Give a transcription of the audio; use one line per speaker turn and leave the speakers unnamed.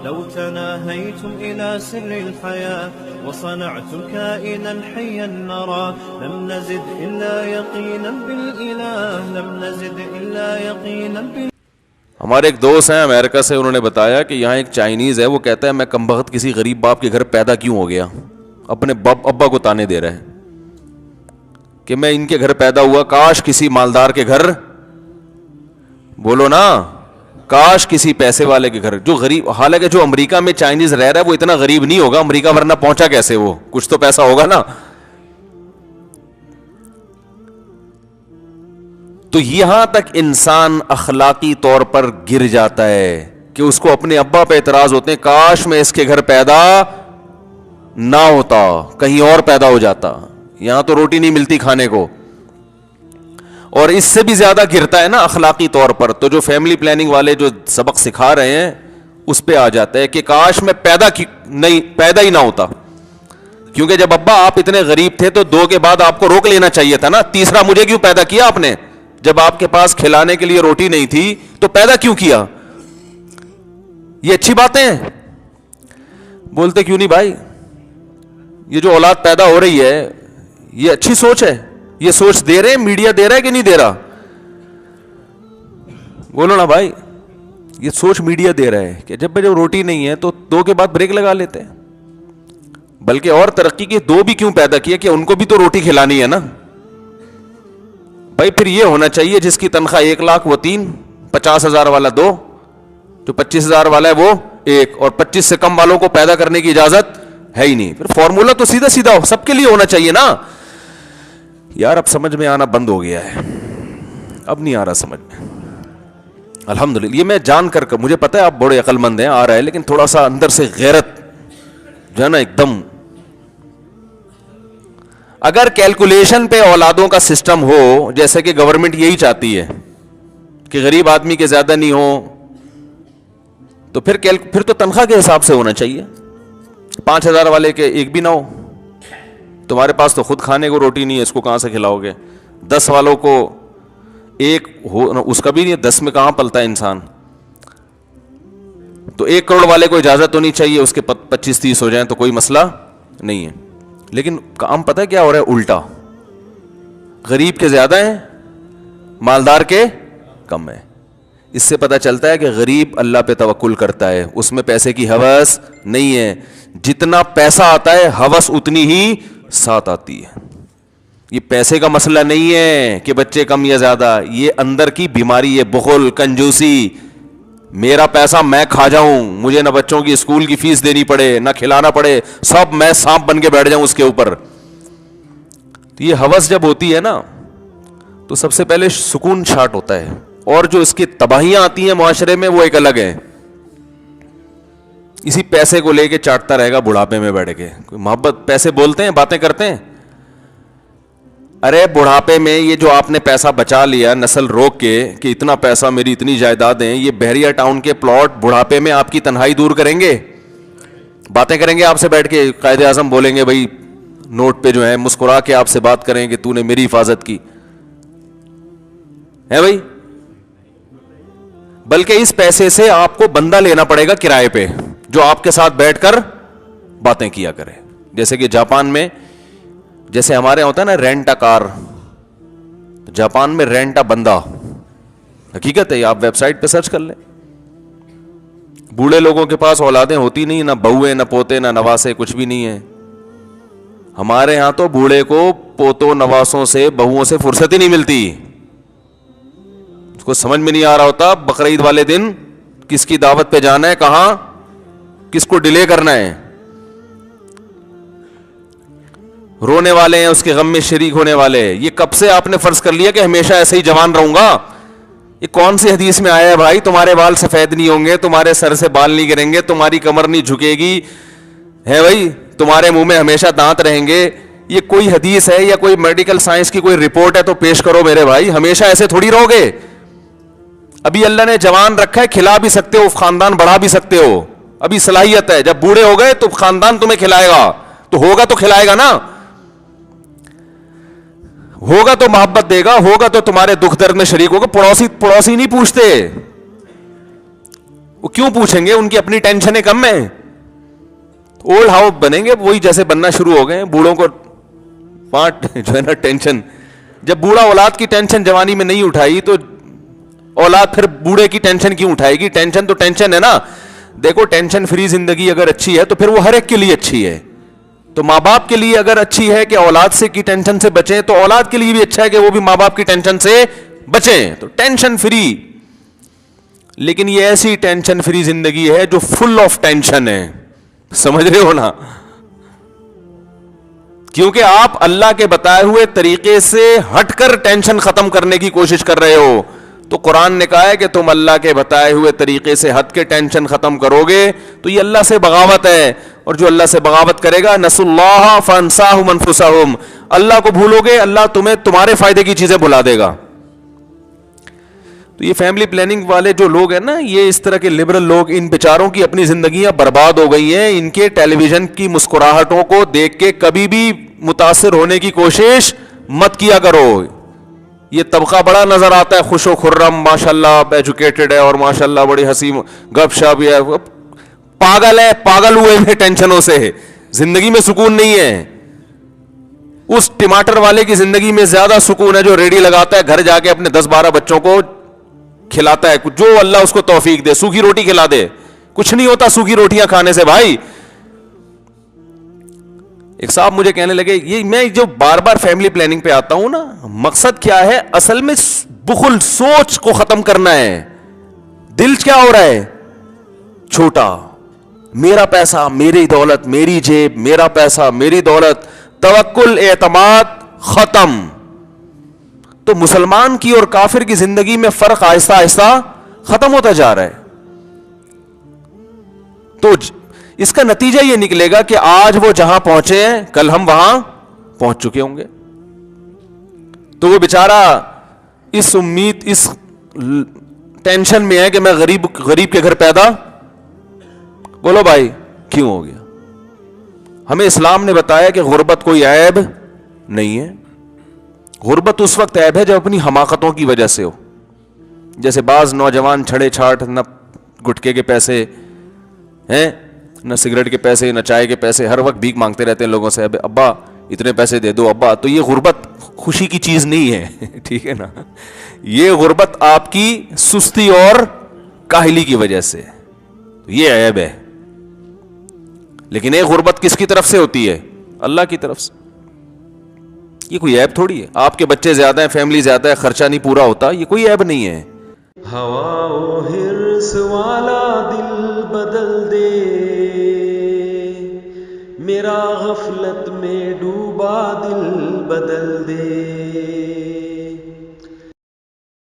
لو تناهيتم إلى سر الحياة وصنعتم كائنا حيا نرى لم نزد إلا يقينا بالإله لم نزد إلا يقينا بالإله.
ہمارے ایک دوست ہیں امریکہ سے, انہوں نے بتایا کہ یہاں ایک چائنیز ہے, وہ کہتا ہے میں کمبخت کسی غریب باپ کے گھر پیدا کیوں ہو گیا, اپنے ابا کو تانے دے رہا ہے کہ میں ان کے گھر پیدا ہوا, کاش کسی مالدار کے گھر, بولو نا, کاش کسی پیسے والے کے گھر جو غریب. حالانکہ جو امریکہ میں چائنیز رہ رہا ہے وہ اتنا غریب نہیں ہوگا امریکہ, ورنہ پہنچا کیسے, وہ کچھ تو پیسہ ہوگا نا. تو یہاں تک انسان اخلاقی طور پر گر جاتا ہے کہ اس کو اپنے ابا پہ اعتراض ہوتے ہیں, کاش میں اس کے گھر پیدا نہ ہوتا, کہیں اور پیدا ہو جاتا, یہاں تو روٹی نہیں ملتی کھانے کو. اور اس سے بھی زیادہ گرتا ہے نا اخلاقی طور پر, تو جو فیملی پلاننگ والے جو سبق سکھا رہے ہیں اس پہ آ جاتا ہے کہ کاش میں پیدا ہی نہ ہوتا, کیونکہ جب ابا آپ اتنے غریب تھے تو 2 کے بعد آپ کو روک لینا چاہیے تھا نا, تیسرا مجھے کیوں پیدا کیا آپ نے, جب آپ کے پاس کھلانے کے لیے روٹی نہیں تھی تو پیدا کیوں کیا. یہ اچھی باتیں ہیں. بولتے کیوں نہیں بھائی, یہ جو اولاد پیدا ہو رہی ہے یہ اچھی سوچ ہے, یہ سوچ دے رہے ہیں, میڈیا دے رہا ہے کہ نہیں دے رہا, بولو نا بھائی. یہ سوچ میڈیا دے رہا ہے کہ جب روٹی نہیں ہے تو 2 کے بعد بریک لگا لیتے ہیں. بلکہ اور ترقی کے 2 بھی کیوں پیدا کیا کہ ان کو بھی تو روٹی کھلانی ہے نا بھائی. پھر یہ ہونا چاہیے جس کی تنخواہ 1 لاکھ وہ 3, 50,000 والا 2, جو 25,000 والا ہے وہ 1, اور 25 سے کم والوں کو پیدا کرنے کی اجازت ہے ہی نہیں. پھر فارمولا تو سیدھا سیدھا ہو, سب کے لیے ہونا چاہیے نا. یار اب سمجھ میں آنا بند ہو گیا ہے, اب نہیں آ رہا سمجھ میں, الحمدللہ. یہ میں جان کر مجھے پتا ہے آپ بڑے عقل مند ہیں, آ رہا ہے, لیکن تھوڑا سا اندر سے غیرت جو ہے نا ایک دم. اگر کیلکولیشن پہ اولادوں کا سسٹم ہو, جیسے کہ گورنمنٹ یہی چاہتی ہے کہ غریب آدمی کے زیادہ نہیں ہو, تو پھر تو تنخواہ کے حساب سے ہونا چاہیے. 5,000 والے کے 1 بھی نہ ہو, تمہارے پاس تو خود کھانے کو روٹی نہیں ہے, اس کو کہاں سے کھلاؤ گے. 10 والوں کو 1 ہو, اس کا بھی نہیں ہے, 10 میں کہاں پلتا ہے انسان. تو 1 کروڑ والے کو اجازت ہونی چاہیے, اس کے 25-30 ہو جائیں تو کوئی مسئلہ نہیں ہے. لیکن کام پتہ ہے کیا ہو رہا ہے, الٹا. غریب کے زیادہ ہیں, مالدار کے کم ہیں. اس سے پتہ چلتا ہے کہ غریب اللہ پہ توکل کرتا ہے, اس میں پیسے کی ہوس نہیں ہے. جتنا پیسہ آتا ہے ہوس اتنی ہی ساتھ آتی ہے. یہ پیسے کا مسئلہ نہیں ہے کہ بچے کم یا زیادہ, یہ اندر کی بیماری ہے, بخل, کنجوسی. میرا پیسہ میں کھا جاؤں, مجھے نہ بچوں کی اسکول کی فیس دینی پڑے, نہ کھلانا پڑے, سب میں سانپ بن کے بیٹھ جاؤں اس کے اوپر. تو یہ ہوس جب ہوتی ہے نا تو سب سے پہلے سکون چھاٹ ہوتا ہے, اور جو اس کی تباہیاں آتی ہیں معاشرے میں وہ ایک الگ ہے. اسی پیسے کو لے کے چاٹتا رہے گا بڑھاپے میں بیٹھ کے. کوئی محبت, پیسے بولتے ہیں, باتیں کرتے ہیں. ارے بڑھاپے میں یہ جو آپ نے پیسہ بچا لیا نسل روک کے کہ اتنا پیسہ, میری اتنی جائیدادیں, یہ بحریہ ٹاؤن کے پلاٹ بڑھاپے میں آپ کی تنہائی دور کریں گے. باتیں کریں گے آپ سے بیٹھ کے, قائد اعظم بولیں گے بھائی نوٹ پہ جو ہے, مسکرا کے آپ سے بات کریں کہ تو نے میری حفاظت کی ہے بھائی. بلکہ اس پیسے سے آپ کو بندہ لینا پڑے گا کرائے پہ جو آپ کے ساتھ بیٹھ کر باتیں کیا کرے. جیسے کہ جاپان میں, جیسے ہمارے ہوتا ہے نا رینٹ ا کار, جاپان میں رینٹ ا بندہ, حقیقت ہے, آپ ویب سائٹ پہ سرچ کر لیں. بوڑھے لوگوں کے پاس اولادیں ہوتی نہیں, نہ بہویں, نہ پوتے, نہ نواسے, کچھ بھی نہیں ہے. ہمارے ہاں تو بوڑھے کو پوتوں نواسوں سے, بہوؤں سے فرصت ہی نہیں ملتی. اس کو سمجھ میں نہیں آ رہا ہوتا بقرعید والے دن کس کی دعوت پہ جانا ہے, کہاں, کس کو ڈیلے کرنا ہے. رونے والے ہیں, اس کے غم میں شریک ہونے والے. یہ کب سے آپ نے فرض کر لیا کہ ہمیشہ ایسے ہی جوان رہوں گا؟ یہ کون سی حدیث میں آیا ہے بھائی تمہارے بال سفید نہیں ہوں گے, تمہارے سر سے بال نہیں گریں گے, تمہاری کمر نہیں جھکے گی, ہے بھائی تمہارے منہ میں ہمیشہ دانت رہیں گے؟ یہ کوئی حدیث ہے یا کوئی میڈیکل سائنس کی کوئی رپورٹ ہے تو پیش کرو میرے بھائی. ہمیشہ ایسے تھوڑی رہو گے. ابھی اللہ نے جوان رکھا ہے, کھلا بھی سکتے ہو, خاندان بڑھا بھی سکتے ہو, ابھی صلاحیت ہے. جب بوڑھے ہو گئے تو خاندان تمہیں کھلائے گا, تو ہوگا تو کھلائے گا نا, ہوگا تو محبت دے گا, ہوگا تو تمہارے دکھ درد میں شریک ہوگا. پڑوسی نہیں پوچھتے, وہ وہ کیوں پوچھیں گے؟ ان کی اپنی ٹینشنیں کم ہیں. اولڈ ہاؤس بنیں گے وہی جیسے بننا شروع ہو گئے. بوڑھوں کو پانچ جو ہے نا ٹینشن. جب بوڑھا اولاد کی ٹینشن جوانی میں نہیں اٹھائی تو اولاد پھر بوڑھے کی ٹینشن کیوں اٹھائے گی؟ ٹینشن تو ٹینشن ہے نا. دیکھو ٹینشن فری زندگی اگر اچھی ہے تو پھر وہ ہر ایک کے لیے اچھی ہے. تو ماں باپ کے لیے اگر اچھی ہے کہ اولاد سے کی ٹینشن سے بچیں, تو اولاد کے لیے بھی اچھا ہے کہ وہ بھی ماں باپ کی ٹینشن سے بچیں. تو ٹینشن فری. لیکن یہ ایسی ٹینشن فری زندگی ہے جو فل آف ٹینشن ہے. سمجھ رہے ہو نا؟ کیونکہ آپ اللہ کے بتائے ہوئے طریقے سے ہٹ کر ٹینشن ختم کرنے کی کوشش کر رہے ہو. تو قرآن نے کہا ہے کہ تم اللہ کے بتائے ہوئے طریقے سے ہٹ کے ٹینشن ختم کرو گے تو یہ اللہ سے بغاوت ہے. اور جو اللہ سے بغاوت کرے گا, نسوا اللہ فانساہم انفسہم, اللہ کو بھولو گے اللہ تمہیں تمہارے فائدے کی چیزیں بھلا دے گا. تو یہ فیملی پلاننگ والے جو لوگ ہیں نا, یہ اس طرح کے لبرل لوگ, ان بیچاروں کی اپنی زندگیاں برباد ہو گئی ہیں. ان کے ٹیلی ویژن کی مسکراہٹوں کو دیکھ کے کبھی بھی متاثر ہونے کی کوشش مت کیا کرو. یہ طبقہ بڑا نظر آتا ہے, خوش و خرم, ماشاءاللہ ایجوکیٹڈ ہے اور ماشاءاللہ بڑی ہنسی گپ شپ ہے. پاگل ہے, پاگل ہوئے ہیں ٹینشنوں سے. زندگی میں سکون نہیں ہے. اس ٹماٹر والے کی زندگی میں زیادہ سکون ہے جو ریڑھی لگاتا ہے, گھر جا کے اپنے 10-12 بچوں کو کھلاتا ہے, جو اللہ اس کو توفیق دے, سوکھی روٹی کھلا دے. کچھ نہیں ہوتا سوکھی روٹیاں کھانے سے بھائی. ایک صاحب مجھے کہنے لگے, یہ میں جو بار بار فیملی پلاننگ پہ آتا ہوں نا, مقصد کیا ہے اصل میں؟ بخل, سوچ کو ختم کرنا ہے. دل کیا ہو رہا ہے؟ چھوٹا. میرا پیسہ میری دولت, میری جیب, میرا پیسہ میری دولت. توکل, اعتماد ختم. تو مسلمان کی اور کافر کی زندگی میں فرق آہستہ آہستہ ختم ہوتا جا رہا ہے. تو اس کا نتیجہ یہ نکلے گا کہ آج وہ جہاں پہنچے ہیں کل ہم وہاں پہنچ چکے ہوں گے. تو وہ بیچارہ اس امید, اس ٹینشن میں ہے کہ میں غریب کے گھر پیدا. بولو بھائی کیوں ہو گیا؟ ہمیں اسلام نے بتایا کہ غربت کوئی عیب نہیں ہے. غربت اس وقت عیب ہے جب اپنی حماقتوں کی وجہ سے ہو. جیسے بعض نوجوان چھڑے چھاٹ, نہ گٹکے کے پیسے ہیں, نہ سگریٹ کے پیسے, نہ چائے کے پیسے, ہر وقت بھیک مانگتے رہتے ہیں لوگوں سے, ابا اتنے پیسے دے دو ابا. تو یہ غربت خوشی کی چیز نہیں ہے, ٹھیک ہے نا. یہ غربت آپ کی سستی اور کاہلی کی وجہ سے, یہ عیب ہے. لیکن یہ غربت کس کی طرف سے ہوتی ہے؟ اللہ کی طرف سے. یہ کوئی عیب تھوڑی ہے. آپ کے بچے زیادہ ہیں, فیملی زیادہ ہے, خرچہ نہیں پورا ہوتا, یہ کوئی عیب نہیں ہے.
ہوا و حرص والا دل بدل دے, میرا غفلت میں ڈوبا دل بدل دے.